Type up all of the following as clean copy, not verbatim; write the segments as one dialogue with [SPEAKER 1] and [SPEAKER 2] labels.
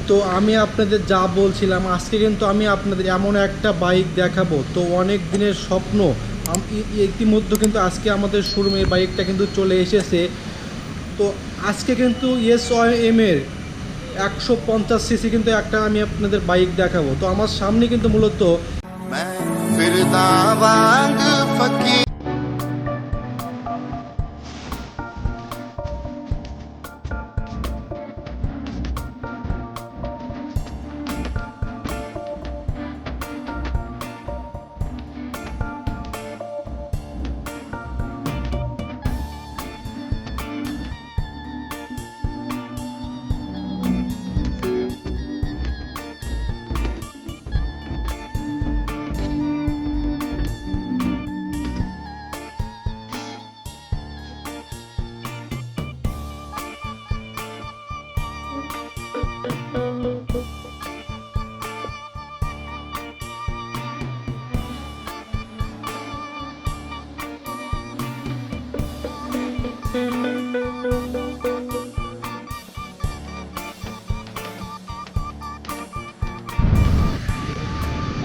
[SPEAKER 1] তো আমি আপনাদের যা বলছিলাম, আজকে কিন্তু আমি আপনাদের এমন একটা বাইক দেখাবো। তো অনেক দিনের স্বপ্ন ইতিমধ্যে কিন্তু আজকে আমাদের শোরুমে এই বাইকটা কিন্তু চলে এসেছে। তো আজকে কিন্তু এস এর 150 সিসি কিন্তু একটা আমি আপনাদের বাইক দেখাবো। তো আমার সামনে কিন্তু মূলত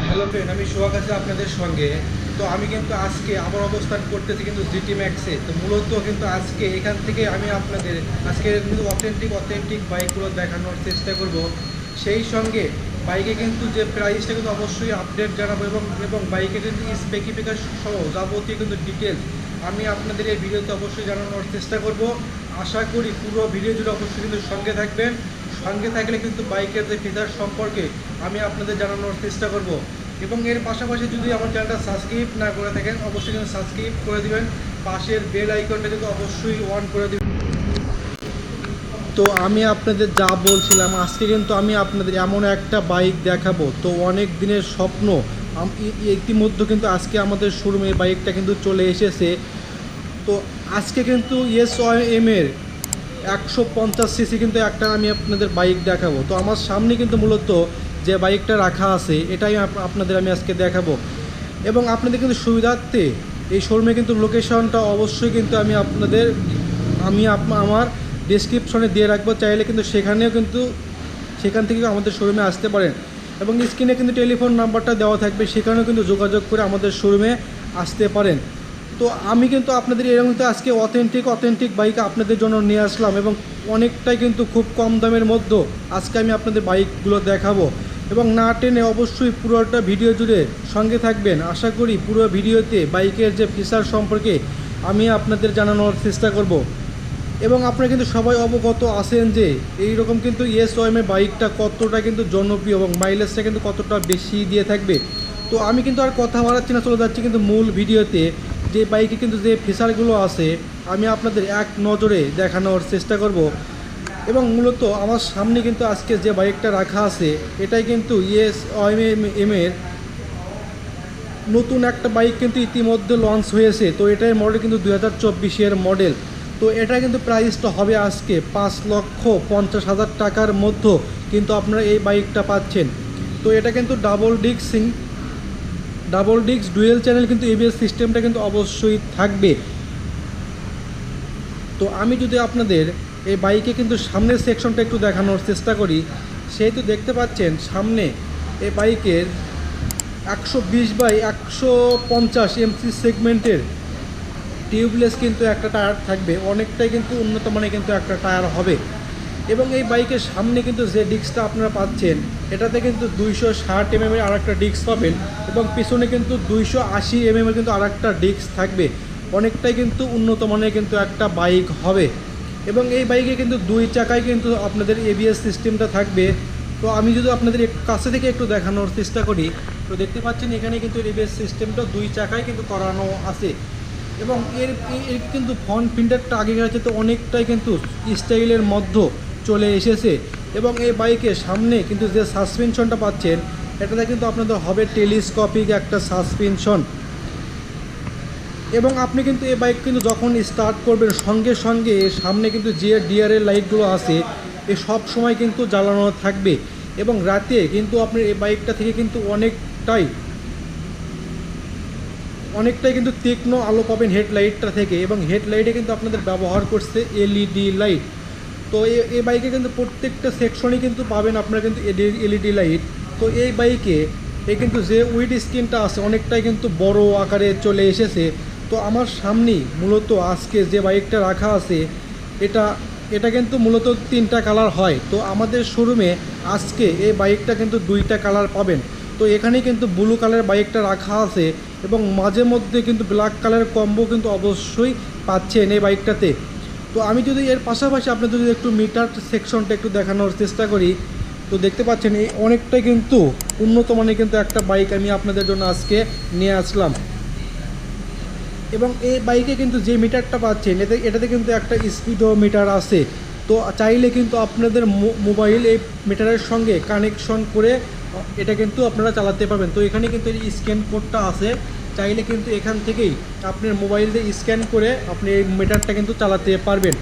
[SPEAKER 1] হ্যালো ফ্রেন্ড, আমি সোহাগ আছি আপনাদের সঙ্গে। তো আমি কিন্তু আজকে আবার অবস্থান করতেছি কিন্তু জিটি ম্যাক্সে। তো মূলত কিন্তু আজকে এখান থেকে আমি আপনাদের আজকে কিন্তু অথেন্টিক বাইকগুলো দেখানোর চেষ্টা করব। সেই সঙ্গে বাইকে কিন্তু যে প্রাইসটা কিন্তু অবশ্যই আপডেট জানাবো এবং বাইকে কিন্তু স্পেসিফিকেশন সহ যাবতীয় কিন্তু ডিটেলস আমি আপনাদের এই ভিডিওতে অবশ্যই জানানোর চেষ্টা করব। আশা করি পুরো ভিডিও জুড়ে অবশ্যই কিন্তু সঙ্গে থাকবেন। সঙ্গে থাকলে কিন্তু বাইকের যে ফিচার সম্পর্কে আমি আপনাদের জানানোর চেষ্টা করব। এবং এর পাশাপাশি যদি আমার চ্যানেলটা সাবস্ক্রাইব না করে থাকেন, অবশ্যই কিন্তু সাবস্ক্রাইব করে দিবেন। পাশের বেল আইকনটা কিন্তু অবশ্যই অন করে দিবেন। তো আমি আপনাদের যা বলছিলাম, আজকে কিন্তু আমি আপনাদের এমন একটা বাইক দেখাবো। তো অনেক দিনের স্বপ্ন ইতিমধ্যে কিন্তু আজকে আমাদের শোরুমে বাইকটা কিন্তু চলে এসেছে। তো আজকে কিন্তু এর 150 সিসি কিন্তু একটা আমি আপনাদের বাইক দেখাবো। তো আমার সামনে কিন্তু মূলত যে বাইকটা রাখা আছে এটাই আপনাদের আমি আজকে দেখাবো। এবং আপনাদের কিন্তু সুবিধার্থে এই শোরুমে কিন্তু লোকেশনটা অবশ্যই কিন্তু আমি আমার ডেসক্রিপশনে দিয়ে রাখবো। চাইলে কিন্তু সেখান থেকে আমাদের শোরুমে আসতে পারেন। এবং স্ক্রিনে কিন্তু টেলিফোন নাম্বারটা দেওয়া থাকবে, সেখানেও কিন্তু যোগাযোগ করে আমাদের শোরুমে আসতে পারেন। তো আমি কিন্তু আপনাদের এরকম আজকে অথেন্টিক বাইক আপনাদের জন্য নিয়ে আসলাম এবং অনেকটাই কিন্তু খুব কম দামের মধ্যে আজকে আমি আপনাদের বাইকগুলো দেখাবো। এবং না টেনে অবশ্যই পুরোটা ভিডিও জুড়ে সঙ্গে থাকবেন। আশা করি পুরো ভিডিওতে বাইকের যে ফিচার সম্পর্কে আমি আপনাদের জানানোর চেষ্টা করব। এবং আপনারা কিন্তু সবাই অবগত আছেন যে এইরকম কিন্তু এর বাইকটা কতটা কিন্তু জনপ্রিয় এবং মাইলেজটা কিন্তু কতটা বেশি দিয়ে থাকবে। তো আমি কিন্তু আর কথা বাড়াচ্ছি না, চলে যাচ্ছি কিন্তু মূল ভিডিওতে। যে বাইকে কিন্তু যে ফিচারগুলো আছে আমি আপনাদের এক নজরে দেখানোর চেষ্টা করব। এবং মূলত আমার সামনে কিন্তু আজকে যে বাইকটা রাখা আছে এটাই কিন্তু এর নতুন একটা বাইক কিন্তু ইতিমধ্যে লঞ্চ হয়েছে। তো এটার মডেল কিন্তু 2024-এর মডেল। তো এটা কিন্তু প্রাইসটা হবে আজকে 5,50,000 টাকার মধ্যে কিন্তু আপনারা এই বাইকটা পাচ্ছেন। তো এটা কিন্তু ডাবল ডিস্ক ডুয়েল চ্যানেল কিন্তু এবিএস সিস্টেমটা কিন্তু অবশ্যই থাকবে। তো আমি যদি আপনাদের এই বাইকে কিন্তু সামনের সেকশনটা একটু দেখানোর চেষ্টা করি, সেহেতু দেখতে পাচ্ছেন সামনে এই বাইকের 120/150 এমসি সেগমেন্টের টিউবলেস কিন্তু একটা টায়ার থাকবে। অনেকটাই কিন্তু উন্নত মানের কিন্তু একটা টায়ার হবে। এবং এই বাইকের সামনে কিন্তু যে ডিস্কটা আপনারা পাচ্ছেন এটাতে কিন্তু 260 এর আর একটা ডিস্ক পাবেন এবং পিছনে কিন্তু 280 এর কিন্তু আর একটা ডিস্ক থাকবে। অনেকটাই কিন্তু উন্নত মানের কিন্তু একটা বাইক হবে। এবং এই বাইকে কিন্তু দুই চাকায় কিন্তু আপনাদের এবিএস সিস্টেমটা থাকবে। তো আমি যদি আপনাদের কাছে থেকে একটু দেখানোর চেষ্টা করি, তো দেখতে পাচ্ছেন এখানে কিন্তু এবিএস সিস্টেমটা দুই চাকায় কিন্তু করানো আছে। এবং এর কিন্তু ফ্রন্ট ফিল্ডারটা আগেকার চেয়ে অনেকটাই কিন্তু স্টাইলের মধ্যে চলে এসেছে। এবং এই বাইকের সামনে কিন্তু যে সাসপেনশনটা পাচ্ছেন এটাতে কিন্তু আপনাদের হবে টেলিস্কোপিক একটা সাসপেনশন। এবং আপনি কিন্তু এই বাইক কিন্তু যখন স্টার্ট করবেন সঙ্গে সঙ্গে সামনে কিন্তু যে ডিআরএল লাইটগুলো আছে এ সব সময় কিন্তু জ্বালানো থাকবে। এবং রাতে কিন্তু আপনি এই বাইকটা থেকে কিন্তু অনেকটাই কিন্তু তীক্ষ্ণ আলো পাবেন হেডলাইটটা থেকে। এবং হেডলাইটে কিন্তু আপনাদের ব্যবহার করছে এলইডি লাইট। তো এই বাইকে কিন্তু প্রত্যেকটা সেকশনই কিন্তু পাবেন আপনারা কিন্তু এলইডি লাইট। তো এই বাইকে কিন্তু যে উইড স্ক্রিনটা আছে অনেকটাই কিন্তু বড় আকারে চলে এসেছে। তো আমার সামনেই মূলত আজকে যে বাইকটা রাখা আছে এটা এটা কিন্তু মূলত 3টা কালার হয়। তো আমাদের শোরুমে আজকে এই বাইকটা কিন্তু 2টা কালার পাবেন। তো এখানে কিন্তু ব্লু কালার বাইকটা রাখা আছে এবং মাঝে মধ্যে কিন্তু ব্ল্যাক কালার কম্বো কিন্তু অবশ্যই পাচ্ছেন এই বাইকটাতে। তো আমি যদি এর পাশাপাশি আপনাদের যদি একটু মিটার সেকশনটা একটু দেখানোর চেষ্টা করি, তো দেখতে পাচ্ছেন এই অনেকটাই কিন্তু উন্নত মানের কিন্তু একটা বাইক আমি আপনাদের জন্য আজকে নিয়ে আসলাম। এবং এই বাইকে কিন্তু যে মিটারটা পাচ্ছেন এটাতে কিন্তু একটা স্পিডও মিটার আছে। তো চাইলে কিন্তু আপনাদের মোবাইল এই মিটারের সঙ্গে কানেকশন করে এটা কিন্তু আপনারা চালাতে পারবেন। তো এখানে কিন্তু এই স্ক্যান কোডটা আছে, চাইলে কিন্তু এখান থেকেই আপনার মোবাইল দিয়ে স্ক্যান করে আপনি এই মিটারটা কিন্তু চালাতে পারবেন।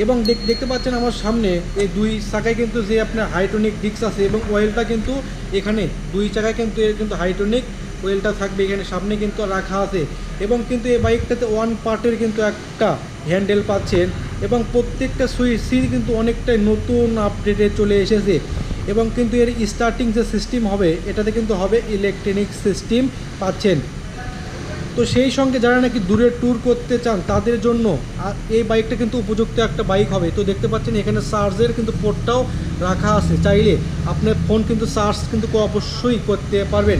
[SPEAKER 1] এবং দেখতে পাচ্ছেন আমার সামনে এই 2 চাকায় কিন্তু যে আপনার হাইড্রোলিক ডিস্ক আছে এবং অয়েলটা কিন্তু এখানে 2 চাকায় কিন্তু এর কিন্তু হাইড্রোলিক অয়েলটা থাকবে এখানে সামনে কিন্তু রাখা আছে। এবং কিন্তু এই বাইকটাতে 1 পার্টের কিন্তু একটা হ্যান্ডেল পাচ্ছেন এবং প্রত্যেকটা সুইচ কিন্তু অনেকটাই নতুন আপডেটে চলে এসেছে। এবং কিন্তু এর স্টার্টিং যে সিস্টেম হবে এটাতে কিন্তু হবে ইলেকট্রনিক সিস্টেম পাচ্ছেন। তো সেই সঙ্গে যারা নাকি দূরে ট্যুর করতে চান তাদের জন্য এই বাইকটা কিন্তু উপযুক্ত একটা বাইক হবে। তো দেখতে পাচ্ছেন এখানে চার্জের কিন্তু পোর্টটাও রাখা আছে, চাইলে আপনার ফোন কিন্তু চার্জ কিন্তু অবশ্যই করতে পারবেন।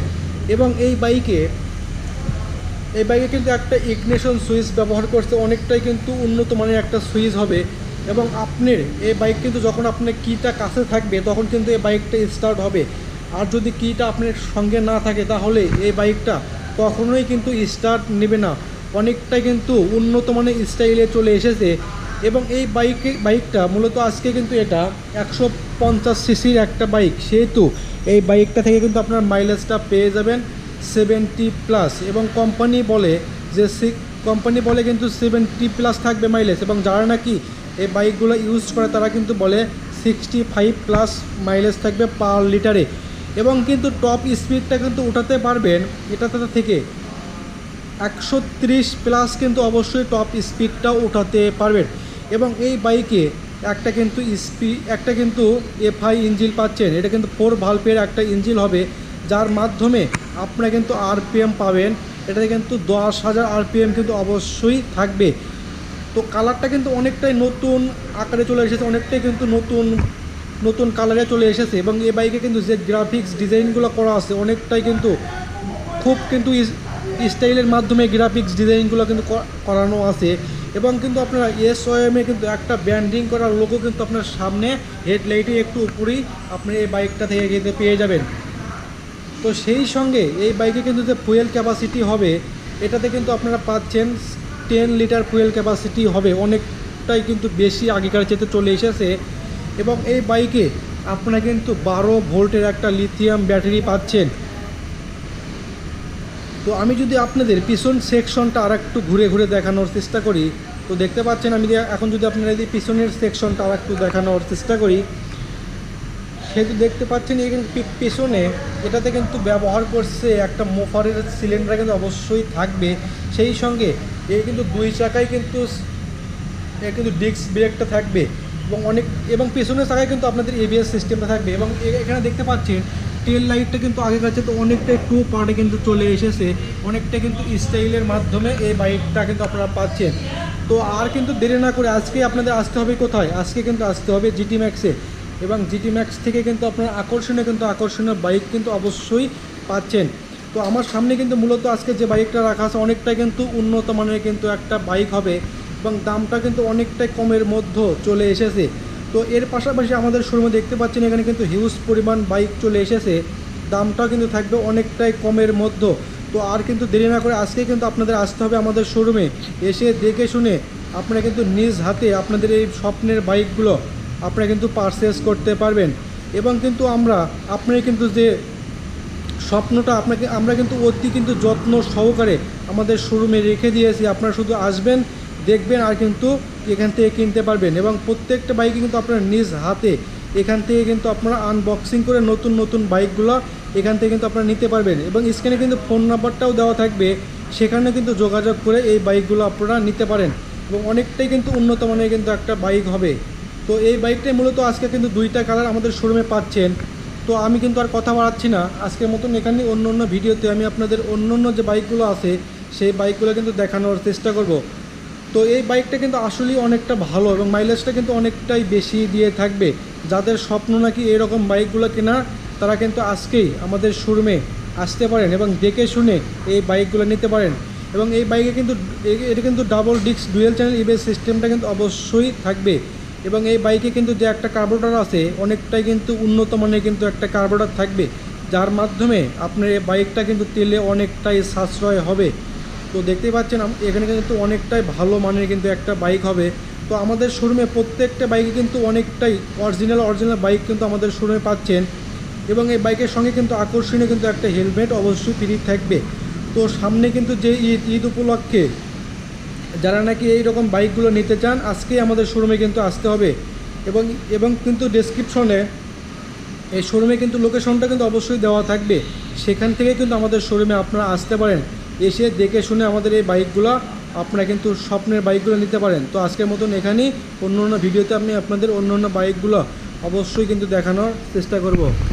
[SPEAKER 1] এবং এই বাইকে কিন্তু একটা ইগনিশন সুইচ ব্যবহার করতে অনেকটাই কিন্তু উন্নত মানের একটা সুইচ হবে। এবং আপনার এই বাইক কিন্তু যখন আপনার কিটা কাছে থাকবে তখন কিন্তু এই বাইকটা স্টার্ট হবে। আর যদি কিটা আপনার সঙ্গে না থাকে তাহলে এই বাইকটা কখনোই কিন্তু স্টার্ট নেবে না। অনেকটাই কিন্তু উন্নত মানের স্টাইলে চলে এসেছে। এবং এই বাইকটা মূলত আজকে কিন্তু এটা 150 সিসির একটা বাইক, সেহেতু এই বাইকটা থেকে কিন্তু আপনার মাইলেজটা পেয়ে যাবেন 70+। এবং কোম্পানি বলে কিন্তু 70+ থাকবে মাইলেজ। এবং যারা নাকি এই বাইকগুলো ইউজ করে তারা কিন্তু বলে 65+ মাইলেজ থাকবে পার লিটারে। এবং কিন্তু টপ স্পিডটা কিন্তু উঠাতে পারবেন এটাতে থেকে 130+ কিন্তু অবশ্যই টপ স্পিডটাও উঠাতে পারবেন। এবং এই বাইকে একটা কিন্তু এফআই ইঞ্জিন পাচ্ছেন, এটা কিন্তু 4 ভালভের একটা ইঞ্জিন হবে যার মাধ্যমে আপনারা কিন্তু আরপিএম পাবেন। এটাতে কিন্তু 10,000 আরপিএম কিন্তু অবশ্যই থাকবে। তো কালারটা কিন্তু অনেকটাই নতুন আকারে চলে এসেছে, অনেকটাই কিন্তু নতুন কালারে চলে এসেছে। এবং এই বাইকে কিন্তু যে গ্রাফিক্স ডিজাইনগুলো করা আছে অনেকটাই কিন্তু খুব কিন্তু স্টাইলের মাধ্যমে গ্রাফিক্স ডিজাইনগুলো কিন্তু করানো আছে। এবং কিন্তু আপনারা এসওএমে কিন্তু একটা ব্র্যান্ডিং করা লোগো কিন্তু আপনার সামনে হেডলাইটে একটু উপরেই আপনি এই বাইকটা থেকে কিন্তু পেয়ে যাবেন। তো সেই সঙ্গে এই বাইকে কিন্তু যে ফুয়েল ক্যাপাসিটি হবে এটাতে কিন্তু আপনারা পাচ্ছেন 10 লিটার ফুয়েল ক্যাপাসিটি হবে, অনেকটাই কিন্তু বেশি আগেকার চেয়ে চলে এসেছে। এবং এই বাইকে আপনারা কিন্তু 12 ভোল্টের একটা লিথিয়াম ব্যাটারি পাচ্ছেন। তো আমি যদি আপনাদের পিছন সেকশনটা আর একটু ঘুরে ঘুরে দেখানোর চেষ্টা করি, তো দেখতে পাচ্ছেন আমি এখন যদি আপনারা এই পিছনের সেকশনটা আর একটু দেখানোর চেষ্টা করি, সেহেতু দেখতে পাচ্ছেন এখানে পেছনে এটাতে কিন্তু ব্যবহার করছে একটা মোফারের সিলিন্ডার কিন্তু অবশ্যই থাকবে। সেই সঙ্গে এই কিন্তু 2 চাকায় কিন্তু ডিস্ক ব্রেকটা থাকবে এবং পেছনের চাকায় কিন্তু আপনাদের এবিএস সিস্টেমটা থাকবে। এবং এখানে দেখতে পাচ্ছেন টেল লাইটটা কিন্তু আগেকার চেয়ে তো অনেকটাই 2 পার্টে কিন্তু চলে এসেছে, অনেকটা কিন্তু স্টাইলের মাধ্যমে এই বাইকটা কিন্তু আপনারা পাচ্ছেন। তো আর কিন্তু দেরি না করে আজকে আপনাদের আসতে হবে কোথায়, আজকে কিন্তু আসতে হবে জিটি ম্যাক্সে। এবং জিটি ম্যাক্স থেকে কিন্তু আপনারা আকর্ষণীয় বাইক কিন্তু অবশ্যই পাচ্ছেন। তো আমার সামনে কিন্তু মূলত আজকে যে বাইকটা রাখা আছে অনেকটাই কিন্তু উন্নত মানের কিন্তু একটা বাইক হবে এবং দামটা কিন্তু অনেকটাই কমের মধ্যে চলে এসেছে। তো এর পাশাপাশি আমাদের শোরুমে দেখতে পাচ্ছেন এখানে কিন্তু হিউজ পরিমাণ বাইক চলে এসেছে, দামটাও কিন্তু থাকবে অনেকটাই কমের মধ্যে। তো আর কিন্তু দেরি না করে আজকে কিন্তু আপনাদের আসতে হবে আমাদের শোরুমে, এসে দেখে শুনে আপনারা কিন্তু নিজ হাতে আপনাদের এই স্বপ্নের বাইকগুলো আপনারা কিন্তু পারচেস করতে পারবেন। এবং কিন্তু আপনারা কিন্তু যে স্বপ্নটা আমরা কিন্তু অতি কিন্তু যত্ন সহকারে আমাদের শোরুমে রেখে দিয়েছি, আপনারা শুধু আসবেন দেখবেন আর কিন্তু এখান থেকে কিনতে পারবেন। এবং প্রত্যেকটা বাইকে কিন্তু আপনারা নিজ হাতে এখান থেকে কিন্তু আপনারা আনবক্সিং করে নতুন বাইকগুলো এখান থেকে কিন্তু আপনারা নিতে পারবেন। এবং স্ক্রিনে কিন্তু ফোন নাম্বারটাও দেওয়া থাকবে, সেখানে কিন্তু যোগাযোগ করে এই বাইকগুলো আপনারা নিতে পারেন। এবং অনেকটাই কিন্তু উন্নত মানের কিন্তু একটা বাইক হবে। তো এই বাইকটাই মূলত আজকে কিন্তু দুইটা কালার আমাদের শোরুমে পাচ্ছেন। তো আমি কিন্তু আর কথা বাড়াচ্ছি না, আজকের মতন এখানে অন্য ভিডিওতে আমি আপনাদের অন্য যে বাইকগুলো আছে সেই বাইকগুলো কিন্তু দেখানোর চেষ্টা করব। তো এই বাইকটা কিন্তু আসলেই অনেকটা ভালো এবং মাইলেজটা কিন্তু অনেকটাই বেশি দিয়ে থাকবে। যাদের স্বপ্ন নাকি এরকম বাইকগুলো কেনা, তারা কিন্তু আজকেই আমাদের শোরুমে আসতে পারেন এবং দেখে শুনে এই বাইকগুলো নিতে পারেন। এবং এই বাইকে কিন্তু এটা কিন্তু double disc dual channel EBS সিস্টেমটা কিন্তু অবশ্যই থাকবে। এবং এই বাইকে কিন্তু যে একটা কার্বোরেটর আছে, অনেকটাই কিন্তু উন্নত মানের কিন্তু একটা কার্বোরেটর থাকবে, যার মাধ্যমে আপনার এই বাইকটা কিন্তু তেলে অনেকটাই সাশ্রয় হবে। তো দেখতেই পাচ্ছেন এখানে কিন্তু অনেকটাই ভালো মানের কিন্তু একটা বাইক হবে। তো আমাদের শোরুমে প্রত্যেকটা বাইকে কিন্তু অনেকটাই অরিজিনাল বাইক কিন্তু আমাদের শোরুমে পাচ্ছেন। এবং এই বাইকের সঙ্গে কিন্তু আকর্ষণীয় কিন্তু একটা হেলমেট অবশ্যই ফ্রি থাকবে। তো সামনে কিন্তু যে ঈদ উপলক্ষে যারা নাকি এই রকম বাইকগুলো নিতে চান, আজকেই আমাদের শোরুমে কিন্তু আসতে হবে। এবং কিন্তু ডেসক্রিপশনে এই শোরুমে কিন্তু লোকেশনটা কিন্তু অবশ্যই দেওয়া থাকবে, সেখান থেকে কিন্তু আমাদের শোরুমে আপনারা আসতে পারেন, এসে দেখে শুনে আমাদের এই বাইকগুলো আপনারা কিন্তু স্বপ্নের বাইকগুলো নিতে পারেন। তো আজকের মতন এখানেই, অন্য ভিডিওতে আমি আপনাদের অন্য বাইকগুলো অবশ্যই কিন্তু দেখানোর চেষ্টা করব।